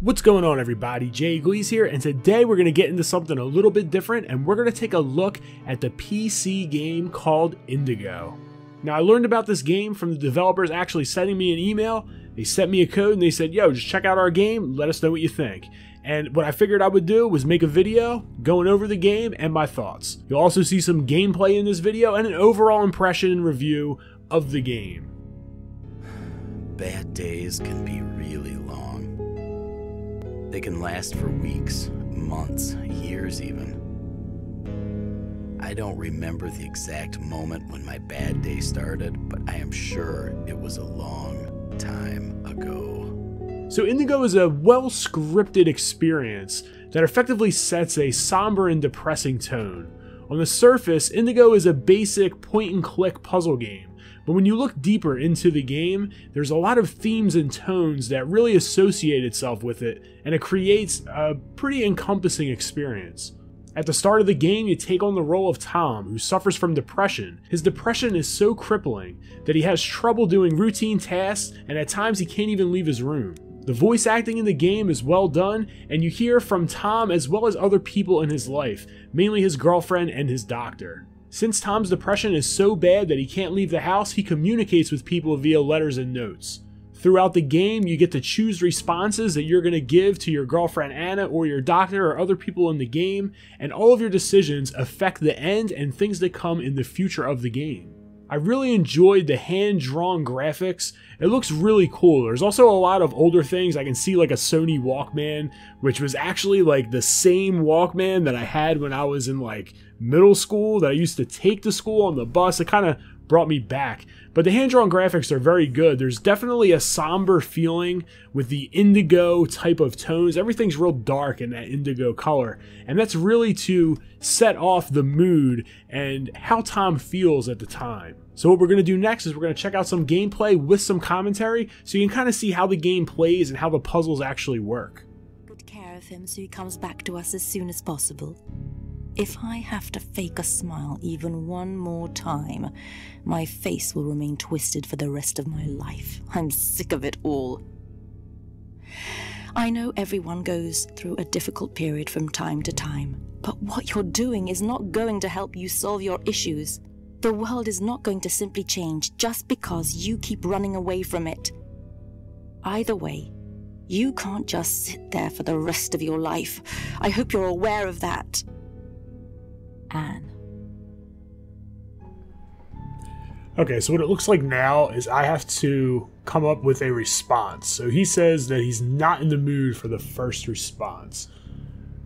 What's going on, everybody? Gleez here, and today we're going to get into something a little bit different, and we're going to take a look at the PC game called Indygo. Now, I learned about this game from the developers actually sending me an email. They sent me a code and they said, yo, just check out our game, let us know what you think. And what I figured I would do was make a video going over the game and my thoughts. You'll also see some gameplay in this video and an overall impression and review of the game. Bad days can be really long. They can last for weeks, months, years even. I don't remember the exact moment when my bad day started, but I am sure it was a long time ago. So Indygo is a well-scripted experience that effectively sets a somber and depressing tone. On the surface, Indygo is a basic point-and-click puzzle game. But when you look deeper into the game, there's a lot of themes and tones that really associate itself with it, and it creates a pretty encompassing experience. At the start of the game, you take on the role of Tom, who suffers from depression. His depression is so crippling that he has trouble doing routine tasks, and at times he can't even leave his room. The voice acting in the game is well done, and you hear from Tom as well as other people in his life, mainly his girlfriend and his doctor. Since Tom's depression is so bad that he can't leave the house, he communicates with people via letters and notes. Throughout the game, you get to choose responses that you're going to give to your girlfriend Anna or your doctor or other people in the game, and all of your decisions affect the end and things that come in the future of the game. I really enjoyed the hand-drawn graphics. It looks really cool. There's also a lot of older things. I can see like a Sony Walkman, which was actually like the same Walkman that I had when I was in like middle school that I used to take to school on the bus. It kind of brought me back. But the hand-drawn graphics are very good. There's definitely a somber feeling with the indigo type of tones. Everything's real dark in that indigo color. And that's really to set off the mood and how Tom feels at the time. So what we're going to do next is we're going to check out some gameplay with some commentary so you can kind of see how the game plays and how the puzzles actually work. Good care of him so he comes back to us as soon as possible. If I have to fake a smile even one more time, my face will remain twisted for the rest of my life. I'm sick of it all. I know everyone goes through a difficult period from time to time, but what you're doing is not going to help you solve your issues. The world is not going to simply change just because you keep running away from it. Either way, you can't just sit there for the rest of your life. I hope you're aware of that. Anne. Okay, so what it looks like now is I have to come up with a response. So he says that he's not in the mood for the first response.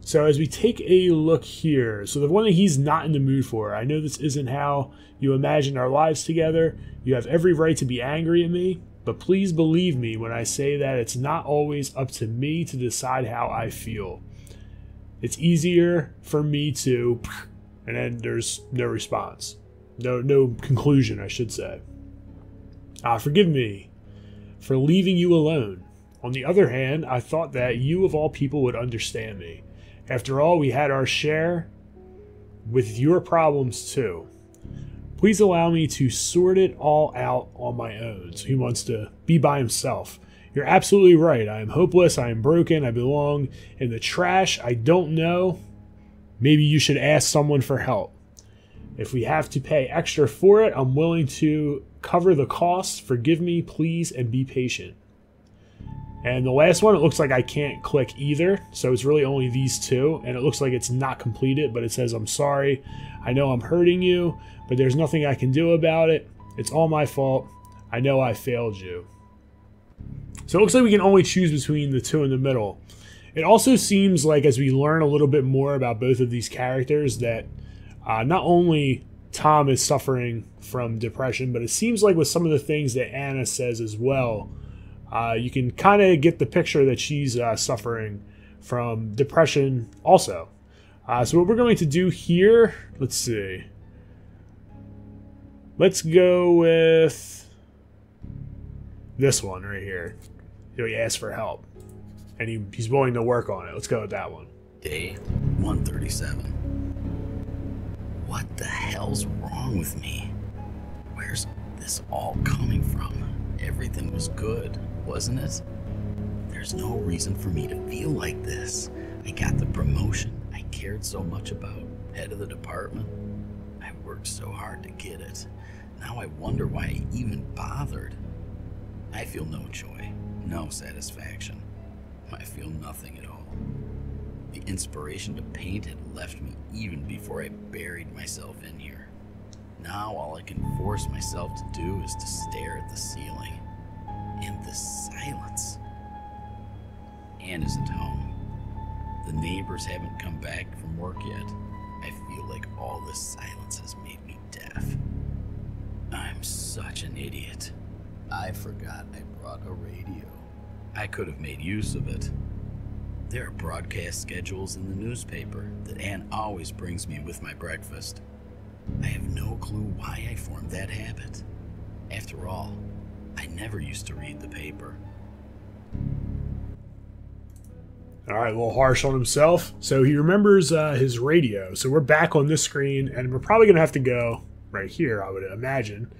So as we take a look here, so the one that he's not in the mood for, I know this isn't how you imagine our lives together. You have every right to be angry at me, but please believe me when I say that it's not always up to me to decide how I feel. It's easier for me to... and then there's no response. No conclusion, I should say. Forgive me for leaving you alone. On the other hand, I thought that you of all people would understand me. After all, we had our share with your problems too. Please allow me to sort it all out on my own. So he wants to be by himself. You're absolutely right. I am hopeless. I am broken. I belong in the trash. I don't know. Maybe you should ask someone for help. If we have to pay extra for it, I'm willing to cover the cost. Forgive me, please, and be patient. And the last one, it looks like I can't click either, so it's really only these two, and it looks like it's not completed, but it says, I'm sorry. I know I'm hurting you, but there's nothing I can do about it. It's all my fault. I know I failed you. So it looks like we can only choose between the two in the middle. It also seems like as we learn a little bit more about both of these characters that not only Tom is suffering from depression, but it seems like with some of the things that Anna says as well, you can kind of get the picture that she's suffering from depression also. So what we're going to do here, let's see. Let's go with this one right here. He asks for help. And he's willing to work on it. Let's go with that one. Day 137. What the hell's wrong with me? Where's this all coming from? Everything was good, wasn't it? There's no reason for me to feel like this. I got the promotion I cared so much about, head of the department. I worked so hard to get it. Now I wonder why I even bothered. I feel no joy, no satisfaction. I feel nothing at all. The inspiration to paint had left me even before I buried myself in here. Now all I can force myself to do is to stare at the ceiling. And the silence. Anne isn't home. The neighbors haven't come back from work yet. I feel like all this silence has made me deaf. I'm such an idiot. I forgot I brought a radio. I could have made use of it. There are broadcast schedules in the newspaper that Anne always brings me with my breakfast. I have no clue why I formed that habit. After all, I never used to read the paper. Alright, a little harsh on himself. So he remembers his radio. So we're back on this screen, and we're probably going to have to go right here, I would imagine.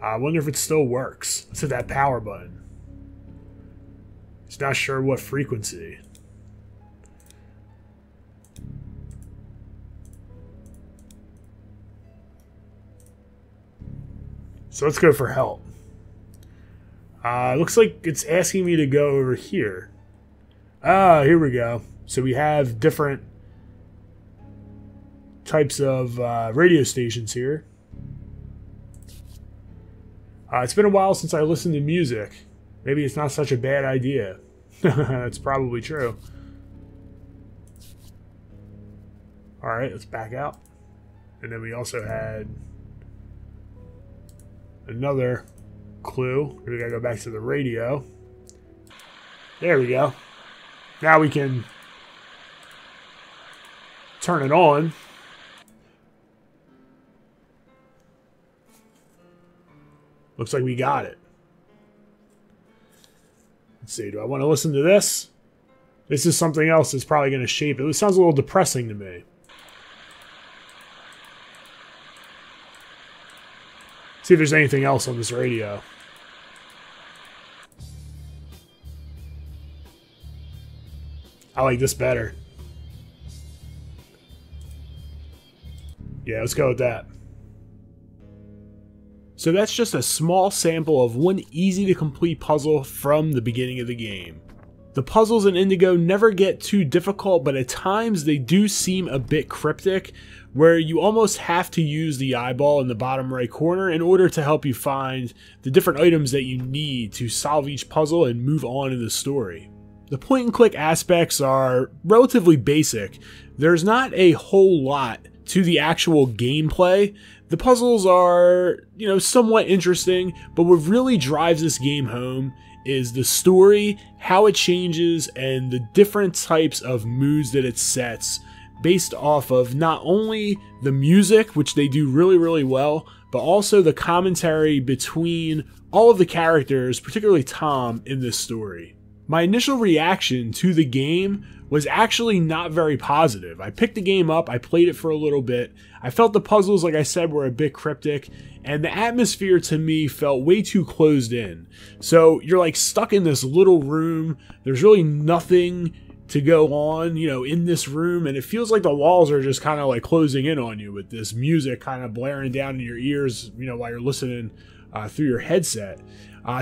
I wonder if it still works. Let's hit that power button. He's not sure what frequency. So let's go for help. Looks like it's asking me to go over here. Ah, here we go. So we have different types of radio stations here. It's been a while since I listened to music. Maybe it's not such a bad idea. That's probably true. Alright, let's back out. And then we also had another clue. We gotta go back to the radio. There we go. Now we can turn it on. Looks like we got it. Let's see, do I want to listen to this? This is something else that's probably going to shape it. It sounds a little depressing to me. See if there's anything else on this radio. I like this better. Yeah, let's go with that. So that's just a small sample of one easy to complete puzzle from the beginning of the game. The puzzles in Indygo never get too difficult, but at times they do seem a bit cryptic, where you almost have to use the eyeball in the bottom right corner in order to help you find the different items that you need to solve each puzzle and move on in the story. The point and click aspects are relatively basic. There's not a whole lot to the actual gameplay. The puzzles are, somewhat interesting, but what really drives this game home is the story, how it changes, and the different types of moods that it sets based off of not only the music, which they do really, really well, but also the commentary between all of the characters, particularly Tom, in this story. My initial reaction to the game was actually not very positive. I picked the game up, I played it for a little bit, I felt the puzzles, like I said, were a bit cryptic, and the atmosphere to me felt way too closed in. So you're like stuck in this little room, there's really nothing to go on, in this room, and it feels like the walls are just kind of like closing in on you with this music kind of blaring down in your ears, while you're listening through your headset.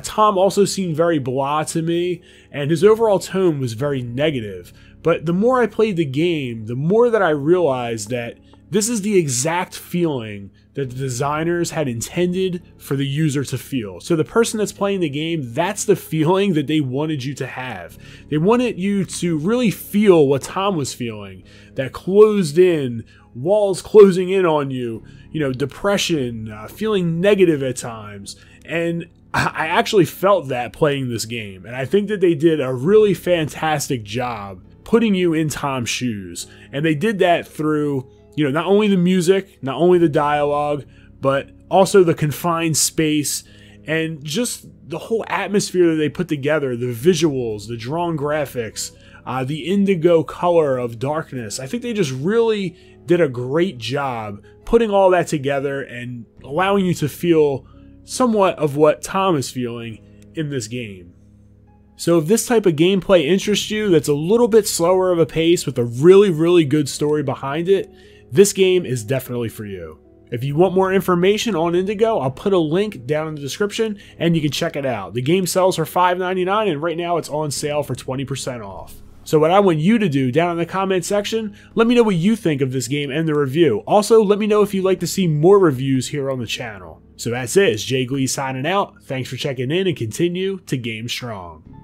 Tom also seemed very blah to me, and his overall tone was very negative. But the more I played the game, the more that I realized that this is the exact feeling that the designers had intended for the user to feel. So the person that's playing the game, that's the feeling that they wanted you to have. They wanted you to really feel what Tom was feeling. That closed in, walls closing in on you, depression, feeling negative at times. And I actually felt that playing this game. And I think that they did a really fantastic job putting you in Tom's shoes. And they did that through, not only the music, not only the dialogue, but also the confined space and just the whole atmosphere that they put together, the visuals, the drawn graphics, the indigo color of darkness. I think they just really did a great job putting all that together and allowing you to feel somewhat of what Tom is feeling in this game. So if this type of gameplay interests you, that's a little bit slower of a pace with a really good story behind it, this game is definitely for you. If you want more information on Indygo, I'll put a link down in the description and you can check it out. The game sells for $5.99 and right now it's on sale for 20% off. So what I want you to do down in the comment section, let me know what you think of this game and the review. Also, let me know if you'd like to see more reviews here on the channel. So that's it, it's Gleez signing out. Thanks for checking in and continue to game strong.